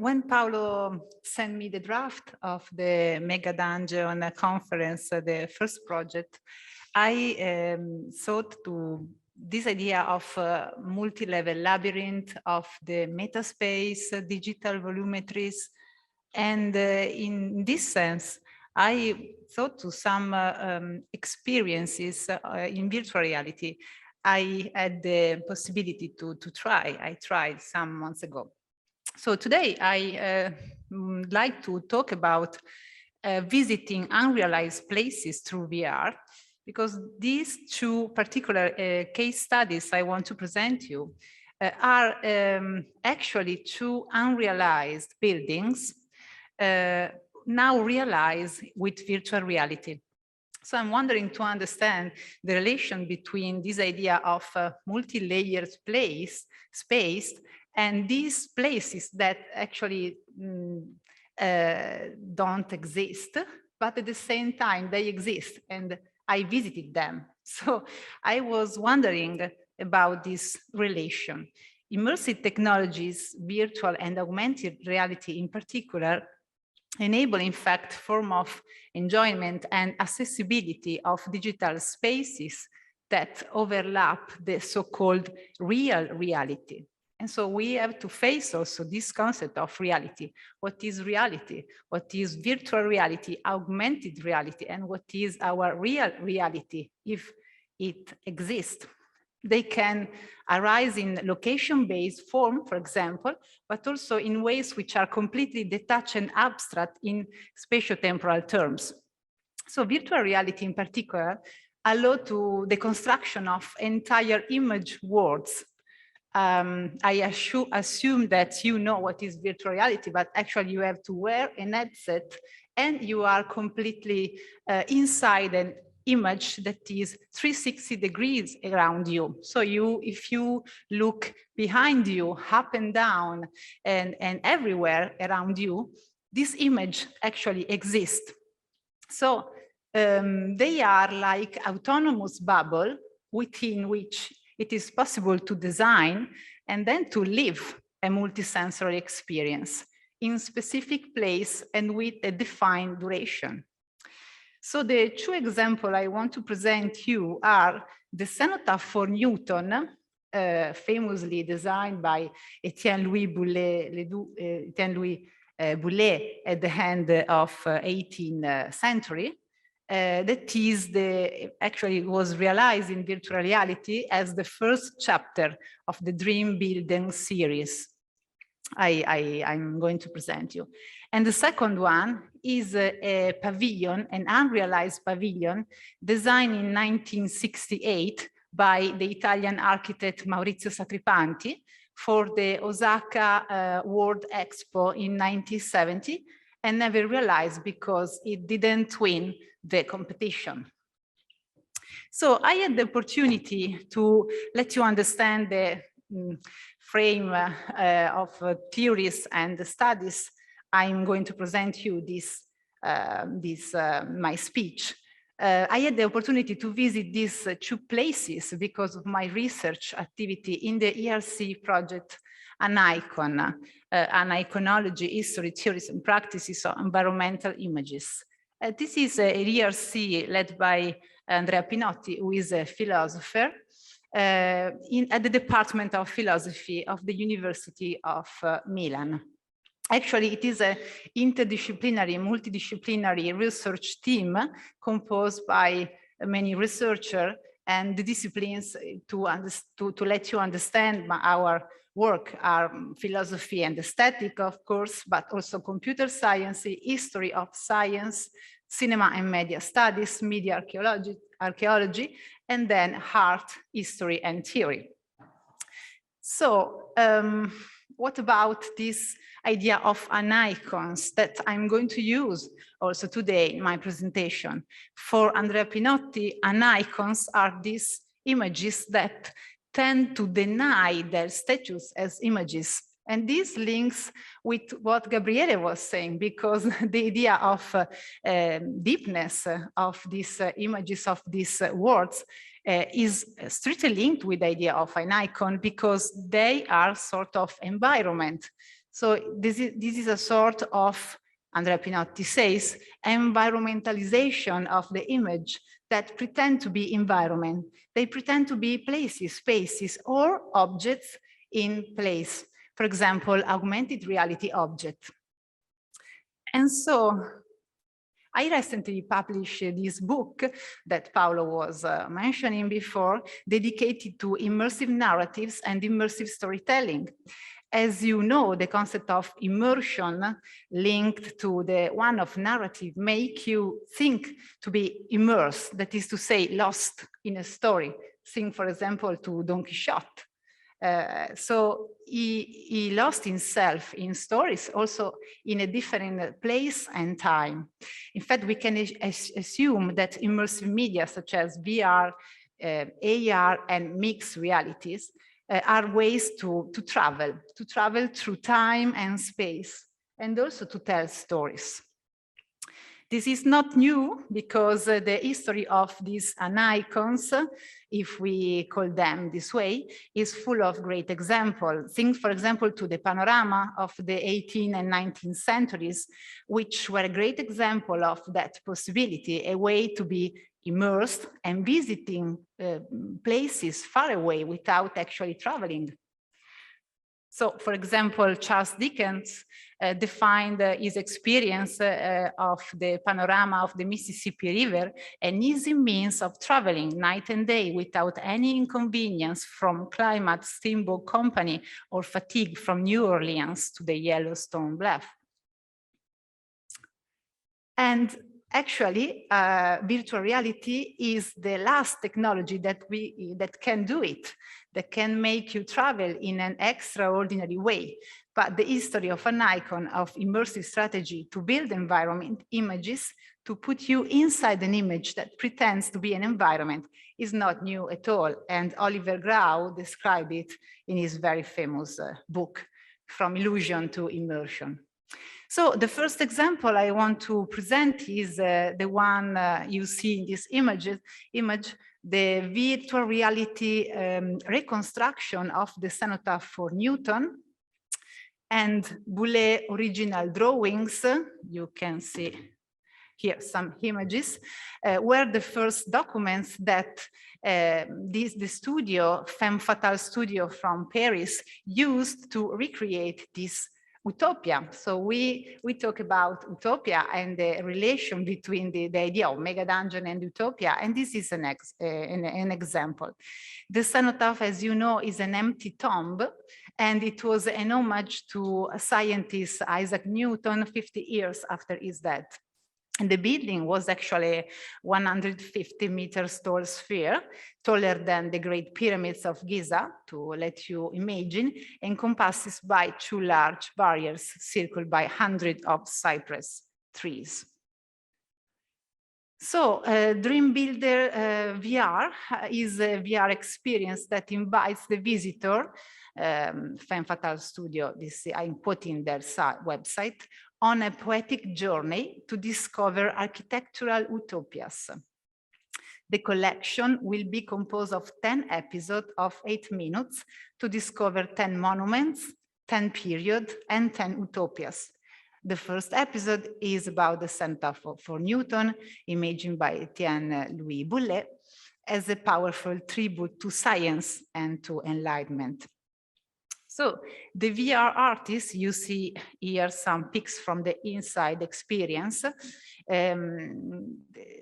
When Paolo sent me the draft of the Megadungeon conference, the first project, I thought to this idea of multi-level labyrinth of the metaspace, digital volumetries. And in this sense, I thought to some experiences in virtual reality. I had the possibility to try. I tried some months ago. So today I would like to talk about visiting unrealized places through VR, because these two particular case studies I want to present you are actually two unrealized buildings now realized with virtual reality. So I'm wondering to understand the relation between this idea of multi-layered space, and these places that actually don't exist, but at the same time they exist, and I visited them. So I was wondering about this relation. Immersive technologies, virtual and augmented reality in particular, enable, in fact, form of enjoyment and accessibility of digital spaces that overlap the so-called real reality. And so we have to face also this concept of reality. What is reality? What is virtual reality, augmented reality, and what is our real reality if it exists? They can arise in location-based form, for example, but also in ways which are completely detached and abstract in spatio-temporal terms. So virtual reality in particular allows to the construction of entire image worlds. I assume that you know what is virtual reality, but actually you have to wear a headset and you are completely inside an image that is 360 degrees around you. So if you look behind you, up and down, and everywhere around you, this image actually exists. So they are like autonomous bubble within which it is possible to design and then to live a multisensory experience in specific place and with a defined duration. So the two examples I want to present you are the cenotaph for Newton, famously designed by Etienne-Louis Boullée at the end of 18th century. That is actually was realized in virtual reality as the first chapter of the Dream Building series I'm going to present you. And the second one is a pavilion, an unrealized pavilion designed in 1968 by the Italian architect Maurizio Satripanti for the Osaka World Expo in 1970, and never realized because it didn't win the competition. So I had the opportunity to let you understand the frame of theories and the studies. I'm going to present you my speech. I had the opportunity to visit these two places because of my research activity in the ERC project, an iconology, history, theories, and practices of environmental images. This is a ERC led by Andrea Pinotti, who is a philosopher at the Department of Philosophy of the University of Milan. Actually, it is an interdisciplinary, multidisciplinary research team composed by many researchers and the disciplines to let you understand our work are philosophy and aesthetic, of course, but also computer science, history of science, cinema and media studies, media archaeology, and then art, history, and theory. So what about this idea of an icons that I'm going to use also today in my presentation? For Andrea Pinotti, an icons are these images that tend to deny their status as images. And this links with what Gabriele was saying, because the idea of deepness of these images, of these words, is strictly linked with the idea of an icon, because they are sort of environment. So this is a sort of, Andrea Pinotti says, environmentalization of the image that pretend to be environment. They pretend to be places, spaces, or objects in place. For example, augmented reality object. And so I recently published this book that Paolo was mentioning before, dedicated to immersive narratives and immersive storytelling. As you know, the concept of immersion linked to the one of narrative make you think to be immersed, that is to say, lost in a story. Think, for example, to Don Quixote. So he lost himself in stories, also in a different place and time. In fact, we can assume that immersive media such as VR, AR, and mixed realities are ways to travel through time and space, and also to tell stories. This is not new because the history of these icons, if we call them this way, is full of great examples. Think, for example, to the panorama of the 18th and 19th centuries, which were a great example of that possibility, a way to be immersed and visiting places far away without actually traveling. So, for example, Charles Dickens defined his experience of the panorama of the Mississippi River an easy means of traveling night and day without any inconvenience from climate, steamboat company, or fatigue from New Orleans to the Yellowstone Bluff. And actually, virtual reality is the last technology that can do it, that can make you travel in an extraordinary way. But the history of an icon of immersive strategy to build environment images, to put you inside an image that pretends to be an environment, is not new at all. And Oliver Grau described it in his very famous book, From Illusion to Immersion. So the first example I want to present is the one you see in this image, the virtual reality reconstruction of the cenotaph for Newton and Boulez original drawings. You can see here some images, were the first documents that the studio, Femme Fatale Studio from Paris, used to recreate this utopia. So we talk about utopia and the relation between the idea of Megadungeon and utopia, and this is an example. The cenotaph, as you know, is an empty tomb, and it was an homage to scientist Isaac Newton 50 years after his death. And the building was actually 150 meters tall sphere, taller than the Great Pyramids of Giza, to let you imagine, encompasses by 2 large barriers circled by hundreds of cypress trees. So Dream Builder VR is a VR experience that invites the visitor, Femme Fatale Studio, I'm quoting their website, on a poetic journey to discover architectural utopias. The collection will be composed of 10 episodes of 8 minutes to discover 10 monuments, 10 periods, and 10 utopias. The first episode is about the cenotaph for Newton, imagined by Etienne Louis Boulez, as a powerful tribute to science and to enlightenment. So the VR artists, you see here some pics from the inside experience.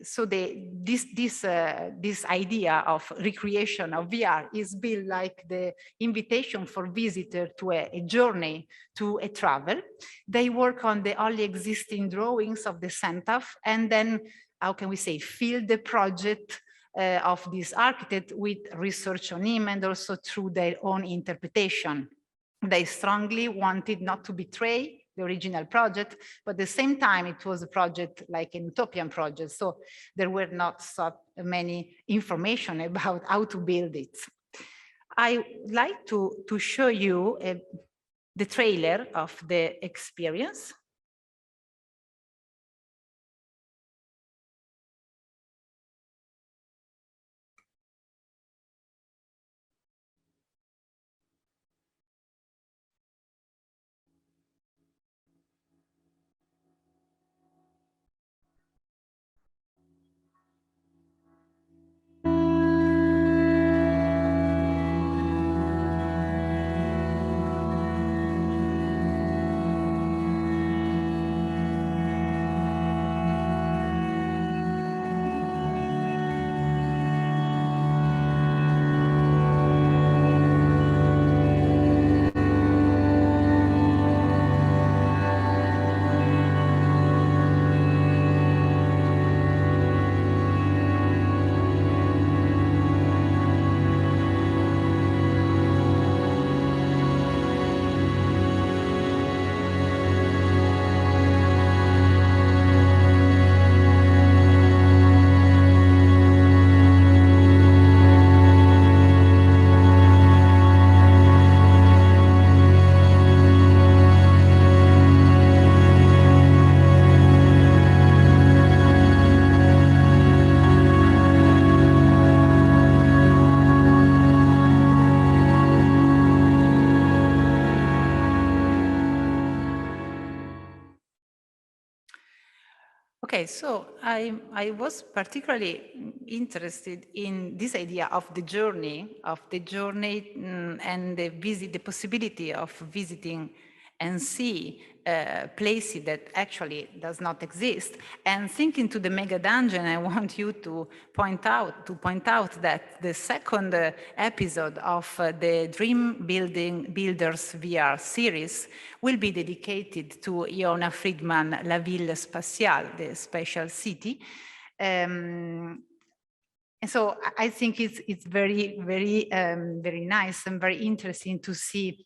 So this idea of recreation of VR is built like the invitation for visitor to a journey, to a travel. They work on the only existing drawings of the cenotaph, and then, how can we say, fill the project of this architect with research on him and also through their own interpretation. They strongly wanted not to betray the original project, but at the same time, it was a project like an utopian project. So there were not so many information about how to build it. I like to show you the trailer of the experience. Okay, so I was particularly interested in this idea of the journey, and the possibility of visiting and see places that actually does not exist. And thinking to the Megadungeon, I want you to point out that the second episode of the Dream Builders VR series will be dedicated to Iona Friedman La Ville Spatiale, the spatial city. And so I think it's very nice and very interesting to see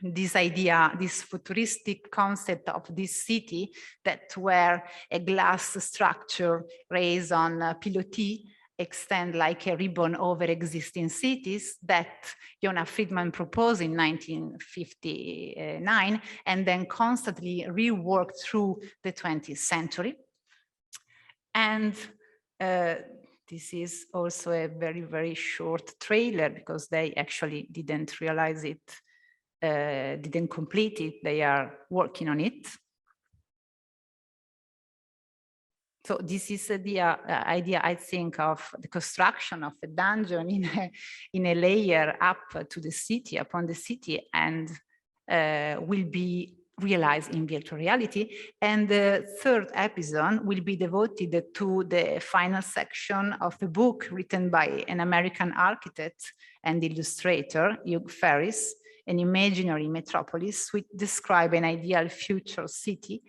this idea, this futuristic concept of this city that where a glass structure raised on Pinotti extend like a ribbon over existing cities that Iona Friedman proposed in 1959 and then constantly reworked through the 20th century. And this is also a very short trailer because they actually didn't realize it, didn't complete it. They are working on it. So this is the idea, I think, of the construction of a dungeon in a layer up to the city, upon the city, and will be realized in virtual reality. And the third episode will be devoted to the final section of a book written by an American architect and illustrator, Hugh Ferris, An Imaginary Metropolis, which describe an ideal future city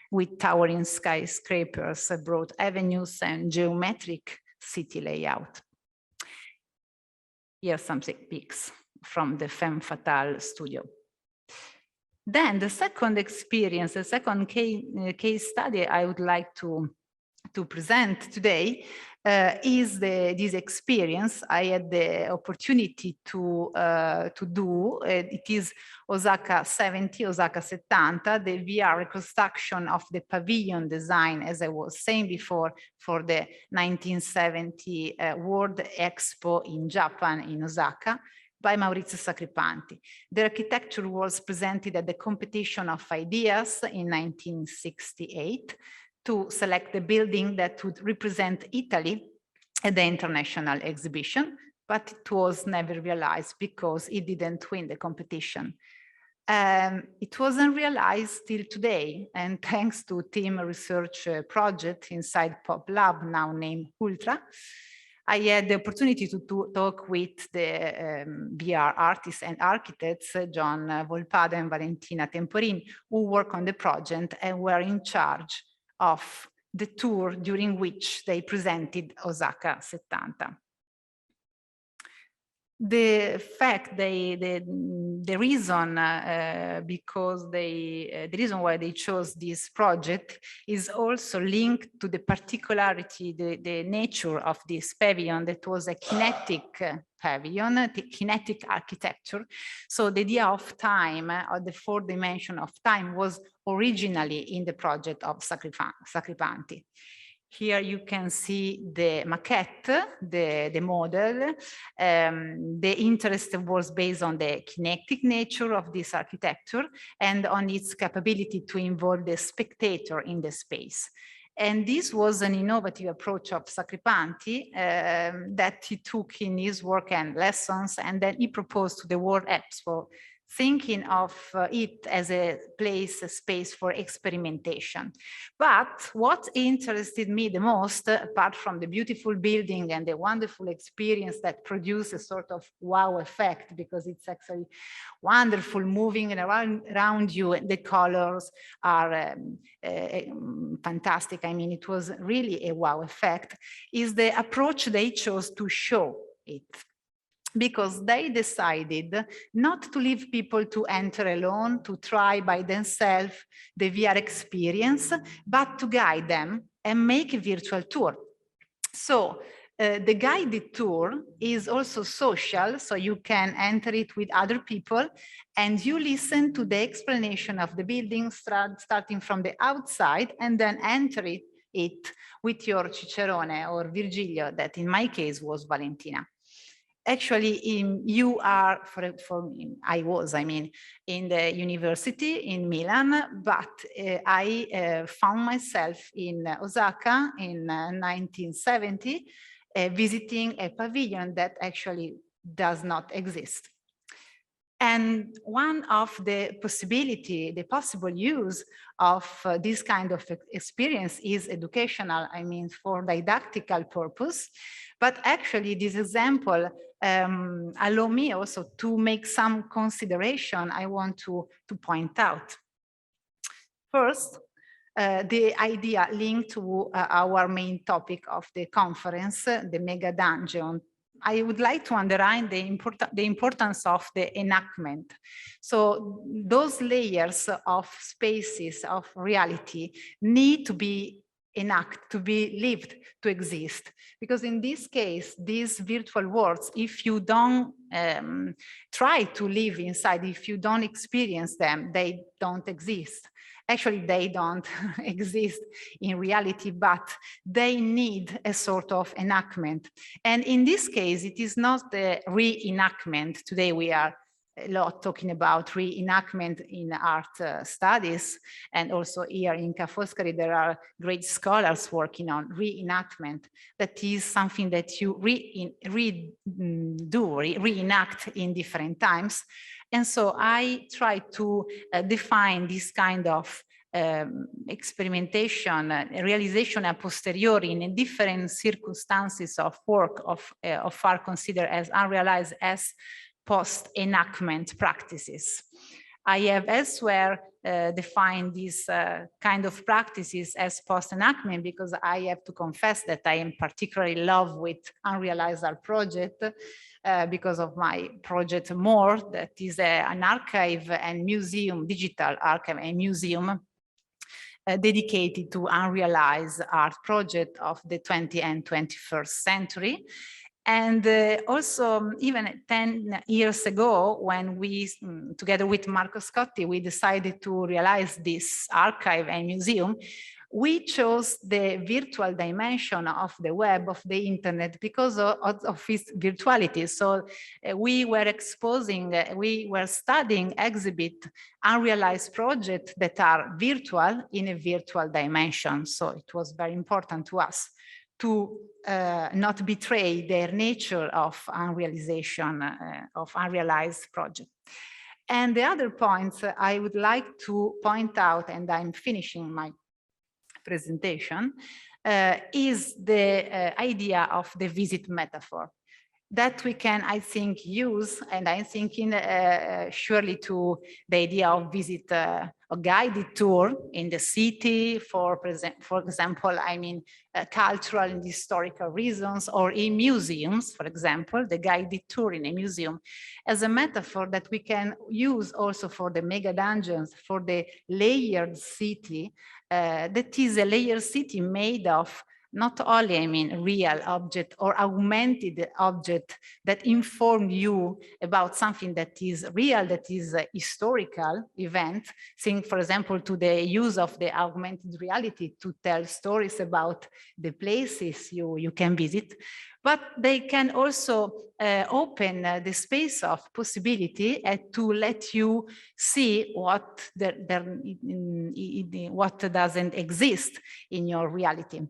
with towering skyscrapers, broad avenues, and geometric city layout. Here are some pics from the Femme Fatale studio. Then the second experience, the second case study I would like to present today is this experience I had the opportunity to do. It is Osaka 70, Osaka 70, the VR reconstruction of the pavilion design, as I was saying before, for the 1970 World Expo in Japan, in Osaka, by Maurizio Sacripanti. The architecture was presented at the competition of ideas in 1968 to select the building that would represent Italy at the international exhibition, but it was never realized because it didn't win the competition. It wasn't realized till today, and thanks to team research project inside Pop Lab, now named Ultra, I had the opportunity to talk with the VR artists and architects, John Volpado and Valentina Temporin, who work on the project and were in charge of the tour during which they presented Osaka 70. The fact the reason the reason why they chose this project is also linked to the particularity, the nature of this pavilion that was a kinetic pavilion, the kinetic architecture. So the idea of time, or the fourth dimension of time, was originally in the project of Sacripanti. Here you can see the maquette, the model. The interest was based on the kinetic nature of this architecture and on its capability to involve the spectator in the space. And this was an innovative approach of Sacripanti that he took in his work and lessons, and then he proposed to the World Expo, thinking of it as a place, a space for experimentation. But what interested me the most, apart from the beautiful building and the wonderful experience that produced a sort of wow effect, because it's actually wonderful moving around you, and the colors are fantastic. I mean, it was really a wow effect, is the approach they chose to show it. Because they decided not to leave people to enter alone, to try by themselves the VR experience, but to guide them and make a virtual tour. So the guided tour is also social, so you can enter it with other people and you listen to the explanation of the building starting from the outside and then enter it with your cicerone or Virgilio, that in my case was Valentina. actually, you are, I was in the university in Milan, but I found myself in Osaka in 1970, visiting a pavilion that actually does not exist. And one of the possible use of this kind of experience is educational, for didactical purpose. But actually, this example allow me also to make some consideration I want to point out. First, the idea linked to our main topic of the conference, the Megadungeon. I would like to underline the importance of the enactment. So those layers of spaces of reality need to be to be lived, to exist. Because in this case, these virtual worlds, if you don't try to live inside, if you don't experience them, they don't exist. Actually, they don't exist in reality, but they need a sort of enactment. And in this case, it is not the reenactment. Today we are a lot talking about reenactment in art studies, and also here in Foscari there are great scholars working on reenactment. That is something that you reenact in different times. And so I try to define this kind of experimentation, realization a posteriori in different circumstances of work of art considered as unrealized as post-enactment practices. I have elsewhere defined these kind of practices as post-enactment because I have to confess that I am particularly in love with Unrealized Art project because of my project MORE, that is an archive and museum, digital archive and museum dedicated to Unrealized Art project of the 20th and 21st century. And also, even 10 years ago, when we, together with Marco Scotti, we decided to realize this archive and museum, we chose the virtual dimension of the web, of the internet, because of its virtuality. So we were we were studying, exhibit unrealized projects that are virtual in a virtual dimension. So it was very important to us to not betray their nature of unrealization, of unrealized project. And the other points I would like to point out, and I'm finishing my presentation, is the idea of the visit metaphor that we can, I think, use, and I'm thinking surely to the idea of visit a guided tour in the city, for example, cultural and historical reasons, or in museums, for example, the guided tour in a museum as a metaphor that we can use also for the Megadungeons, for the layered city, that is a layered city made of not only, real object or augmented object that inform you about something that is real, that is a historical event. Think, for example, to the use of the augmented reality to tell stories about the places you can visit. But they can also open the space of possibility to let you see what doesn't exist in your reality.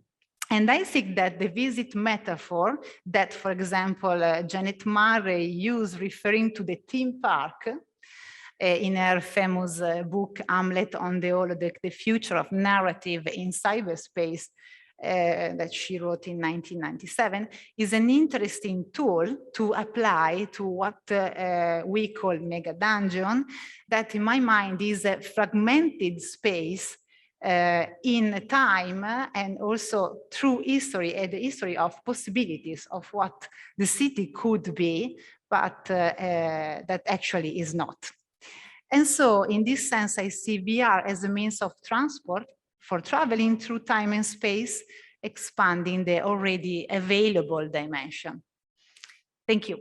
And I think that the visit metaphor that, for example, Janet Murray used referring to the theme park in her famous book, Hamlet on the Holodeck, The Future of Narrative in Cyberspace, that she wrote in 1997, is an interesting tool to apply to what we call Megadungeon, that in my mind is a fragmented space in time and also through history and the history of possibilities of what the city could be, but that actually is not. And so in this sense, I see VR as a means of transport for traveling through time and space, expanding the already available dimension. Thank you.